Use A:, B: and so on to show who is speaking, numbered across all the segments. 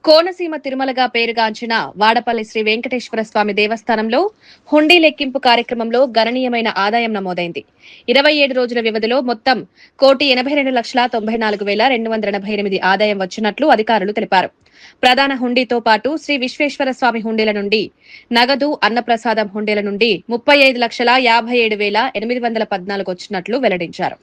A: కోనసీమ తిరుమలగా పేరుగాంచిన వాడపల్లి శ్రీ వెంకటేశ్వర స్వామి దేవస్థానంలో హుండీ లెక్కింపు కార్యక్రమంలో గణనీయమైన ఆదాయం నమోదైంది. 27 రోజుల వ్యవధిలో మొత్తం 1,82,94,288 ఆదాయం వచ్చినట్లు అధికారులు తెలిపారు. ప్రధాన హుండీతో పాటు శ్రీ విశ్వేశ్వర స్వామి హుండీల నుండి, నగదు అన్నప్రసాదం హుండీల నుండి 35,57,814 వచ్చినట్లు వెల్లడించారు.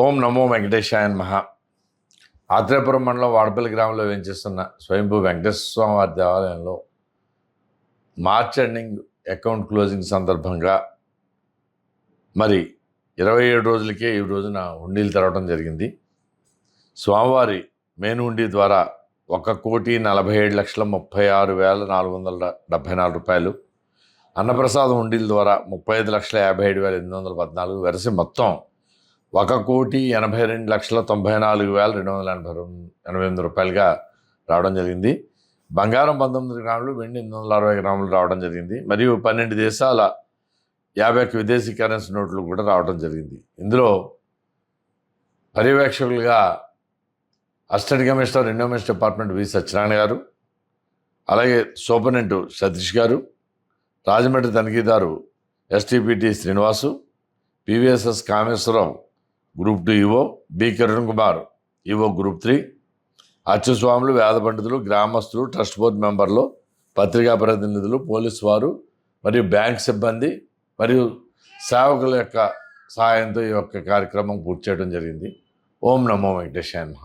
B: ఓం నమో వెంకటేశాయ నమః. ఆత్రేయపురం మండలం వాడపల్లి గ్రామంలో వేంచేస్తున్న స్వయంభూ వెంకటేశ్వర స్వామి వారి దేవాలయంలో మార్చ్ ఎండింగ్ అకౌంట్ క్లోజింగ్ సందర్భంగా మరి 27 రోజులకే ఈ రోజున హుండీలు తెరవడం జరిగింది. స్వామివారి మెయిన్ హుండీ ద్వారా 1,47,36,474 రూపాయలు, అన్నప్రసాదం హుండీల ద్వారా 35,57,814 వెరసి మొత్తం 1,82,94,288 రూపాయలుగా రావడం జరిగింది. బంగారం 19 గ్రాములు, వెండి 860 గ్రాములు రావడం జరిగింది. మరియు 12 దేశాల 51 విదేశీ కరెన్సీ నోట్లు కూడా రావడం జరిగింది. ఇందులో పర్యవేక్షకులుగా assistant commissioner endowments department V Satyanarayana గారు, అలాగే సూపరింటెండెంట్ సతీష్ గారు, రాజమండ్రి తనిఖీదారు STPT Srinivasu, PVSS Kameswararao group 2 EO, B Kiran Kumar EO group 3, అచ్యుస్వాములు, వేద పండితులు, గ్రామస్తులు, ట్రస్ట్ బోర్డు మెంబర్లు, పత్రికా ప్రతినిధులు, పోలీసు వారు మరియు బ్యాంక్ సిబ్బంది మరియు సేవకుల యొక్క సహాయంతో ఈ యొక్క కార్యక్రమం పూర్తి చేయడం జరిగింది. ఓం నమో వెంకటేశాయ నమః.